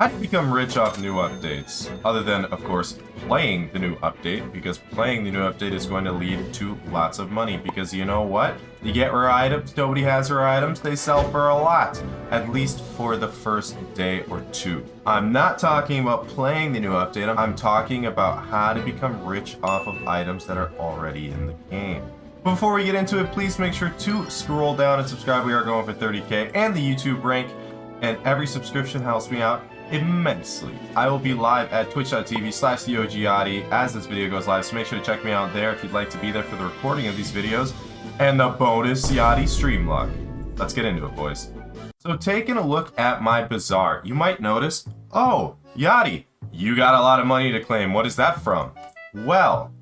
How do you become rich off new updates? Other than, of course, playing the new update, because playing the new update is going to lead to lots of money, because you know what? You get rare items, nobody has rare items, they sell for a lot, at least for the first day or two. I'm not talking about playing the new update, I'm talking about how to become rich off of items that are already in the game. Before we get into it, please make sure to scroll down and subscribe. We are going for 30k and the YouTube rank, and every subscription helps me out immensely. I will be live at twitch.tv/theogyadi as this video goes live, so make sure to check me out there if you'd like to be there for the recording of these videos and the bonus Yadi stream luck. Let's get into it, boys. So taking a look at my bazaar, you might notice, oh, Yadi, you got a lot of money to claim. What is that from? Well,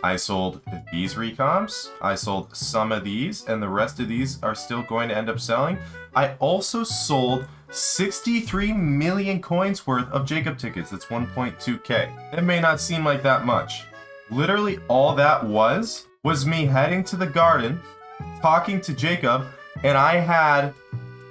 I sold these recoms, I sold some of these, and the rest of these are still going to end up selling. I also sold 63 million coins worth of Jacob tickets. That's 1.2k. It may not seem like that much. Literally all that was me heading to the garden, talking to Jacob, and I had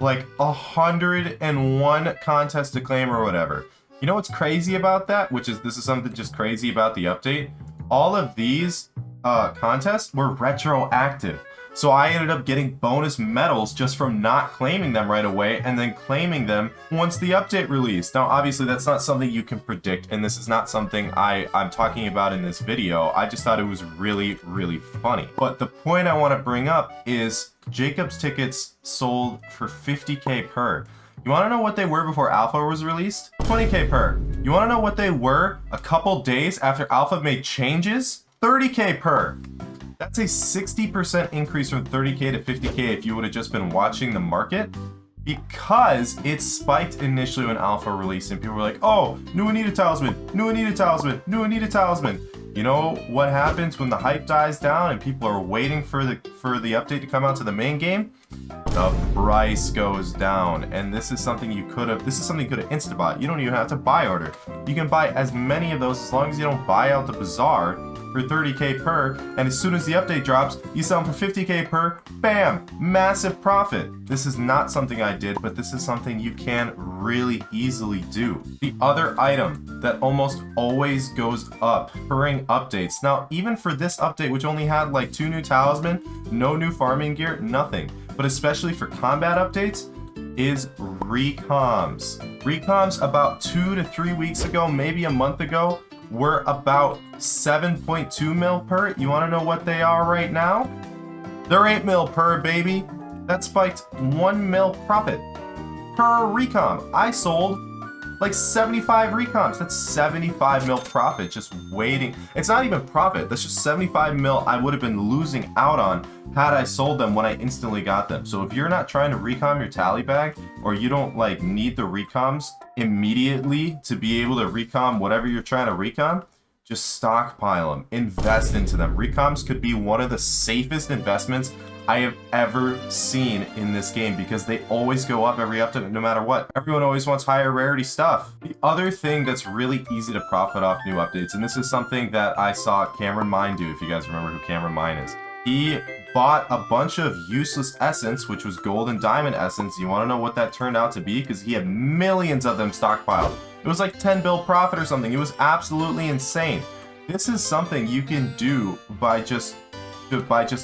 like 101 contests to claim or whatever. You know what's crazy about that? This is something just crazy about the update. All of these contests were retroactive. So I ended up getting bonus medals just from not claiming them right away and then claiming them once the update released. Now, obviously, that's not something you can predict, and this is not something I'm talking about in this video. I just thought it was really, really funny. But the point I want to bring up is Jacob's tickets sold for 50k per. You want to know what they were before Alpha was released? 20k per. You want to know what they were a couple days after Alpha made changes? 30k per. That's a 60% increase from 30k to 50k if you would have just been watching the market, because it spiked initially when Alpha released and people were like, oh, new Anita talisman, new Anita talisman, new Anita talisman. You know what happens when the hype dies down and people are waiting for the update to come out to the main game? The price goes down, and this is something you could have insta-bought. You don't even have to buy order. You can buy as many of those as long as you don't buy out the bazaar for 30k per, and as soon as the update drops, you sell them for 50k per, bam, massive profit. This is not something I did, but this is something you can really easily do. The other item that almost always goes up during updates, now even for this update, which only had like 2 new talisman, no new farming gear, nothing, but especially for combat updates, is recoms. Recoms about 2 to 3 weeks ago, maybe a month ago, were about 7.2 mil per. You want to know what they are right now? They're 8 mil per, baby. That spiked 1 mil profit per recom. I sold like 75 recoms. That's 75 mil profit just waiting. It's not even profit. That's just 75 mil I would have been losing out on had I sold them when I instantly got them. So if you're not trying to recom your tally bag, or you don't like need the recoms immediately to be able to recom whatever you're trying to recom, just stockpile them, invest into them. Recoms could be one of the safest investments I have ever seen in this game, because they always go up every update no matter what. Everyone always wants higher rarity stuff. The other thing that's really easy to profit off new updates, and this is something that I saw Cameron Mine do, if you guys remember who Cameron Mine is. He bought a bunch of useless essence, which was gold and diamond essence. You want to know what that turned out to be? Because he had millions of them stockpiled. It was like 10 bill profit or something. It was absolutely insane. This is something you can do by just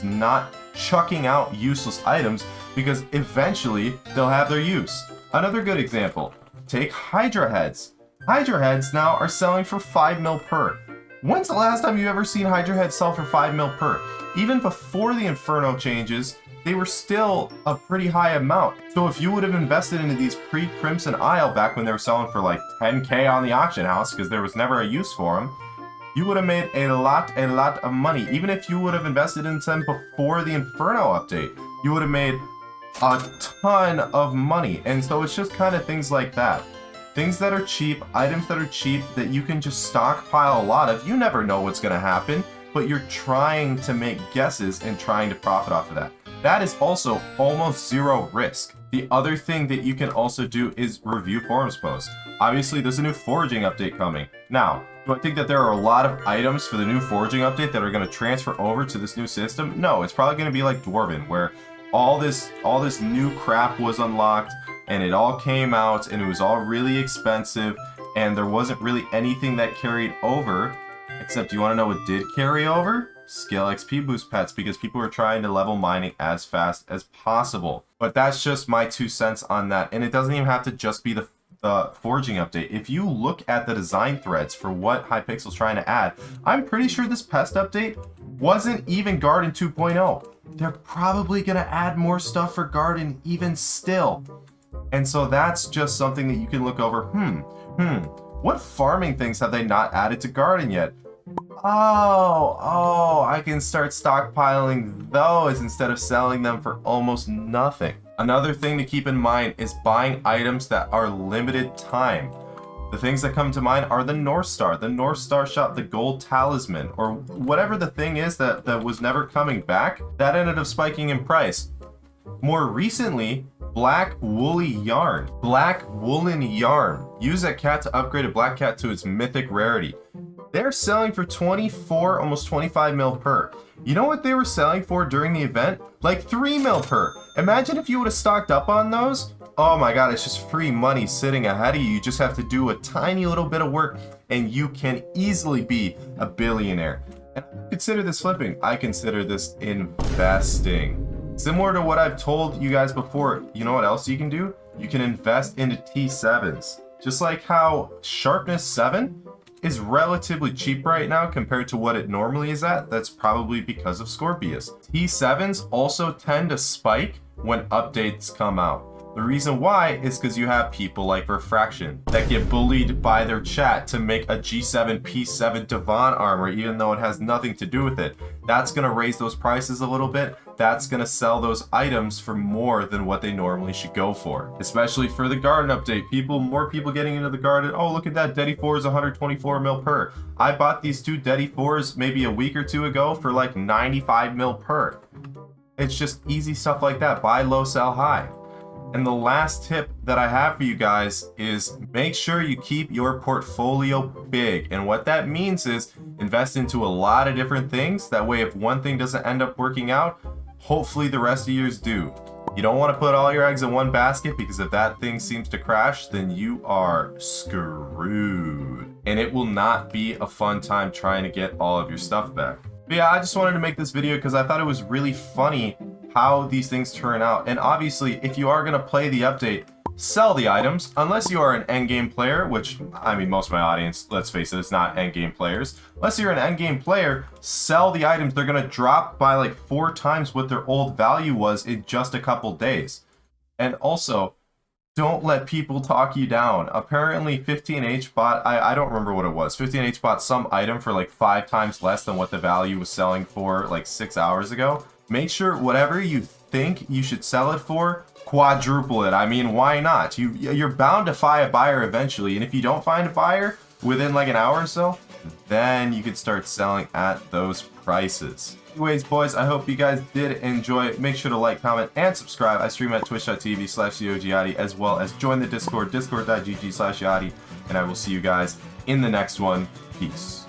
not chucking out useless items, because eventually they'll have their use. Another good example, take Hydra heads. Hydra heads now are selling for 5 mil per. When's the last time you ever seen Hydra heads sell for 5 mil per? Even before the Inferno changes, they were still a pretty high amount. So if you would have invested into these pre-Crimson Isle back when they were selling for like 10k on the auction house, because there was never a use for them, you would have made a lot of money. Even if you would have invested in them before the Inferno update, you would have made a ton of money. And so it's just kind of things like that. Things that are cheap, items that are cheap, that you can just stockpile a lot of. You never know what's going to happen, but you're trying to make guesses and trying to profit off of that. That is also almost zero risk. The other thing that you can also do is review forums posts. Obviously, there's a new foraging update coming. Now, do I think that there are a lot of items for the new foraging update that are going to transfer over to this new system? No, it's probably going to be like Dwarven, where all this new crap was unlocked. and it all came out and it was all really expensive and there wasn't really anything that carried over, except you want to know what did carry over? Scale XP boost pets, because people were trying to level mining as fast as possible. But that's just my 2 cents on that, and it doesn't even have to just be the forging update. If you look at the design threads for what Hypixel's trying to add, I'm pretty sure this pest update wasn't even Garden 2.0. They're probably going to add more stuff for Garden even still. And so that's just something that you can look over. What farming things have they not added to Garden yet? Oh, I can start stockpiling those instead of selling them for almost nothing. Another thing to keep in mind is buying items that are limited time. The things that come to mind are the North Star shop, the gold talisman, or whatever the thing is that was never coming back, that ended up spiking in price. More recently, black woolly yarn. Black woolen yarn. Use that cat to upgrade a black cat to its mythic rarity. They're selling for 24, almost 25 mil per. You know what they were selling for during the event? Like 3 mil per. Imagine if you would have stocked up on those. Oh my god, it's just free money sitting ahead of you. You just have to do a tiny little bit of work and you can easily be a billionaire. And I consider this flipping. I consider this investing. Similar to what I've told you guys before, you know what else you can do? You can invest into T7s. Just like how Sharpness 7 is relatively cheap right now compared to what it normally is at. That's probably because of Scorpius. T7s also tend to spike when updates come out. The reason why is because you have people like Refraction that get bullied by their chat to make a G7 P7 Devon armor even though it has nothing to do with it. That's going to raise those prices a little bit. That's going to sell those items for more than what they normally should go for. Especially for the garden update. More people getting into the garden. Oh, look at that. Dedi 4 is 124 mil per. I bought these 2 Dedi 4s maybe a week or 2 ago for like 95 mil per. It's just easy stuff like that. Buy low, sell high. And the last tip that I have for you guys is make sure you keep your portfolio big. And what that means is invest into a lot of different things. That way, if one thing doesn't end up working out, hopefully the rest of yours do. You don't want to put all your eggs in one basket, because if that thing seems to crash, then you are screwed. And it will not be a fun time trying to get all of your stuff back. But yeah, I just wanted to make this video because I thought it was really funny how these things turn out. And obviously, if you are going to play the update, sell the items, unless you are an endgame player, which, I mean, most of my audience, let's face it, it's not endgame players. Unless you're an endgame player, sell the items. They're going to drop by like 4 times what their old value was in just a couple days. And also, don't let people talk you down. Apparently 15H bought, I don't remember what it was, 15H bought some item for like 5 times less than what the value was selling for like 6 hours ago. Make sure whatever you think you should sell it for, quadruple it. I mean, why not? You're bound to find a buyer eventually, and if you don't find a buyer within like an hour or so, then you could start selling at those prices. Anyways, boys, I hope you guys did enjoy it. Make sure to like, comment, and subscribe. I stream at twitch.tv/TheOGYadi, as well as join the Discord, discord.gg/Yadi, and I will see you guys in the next one. Peace.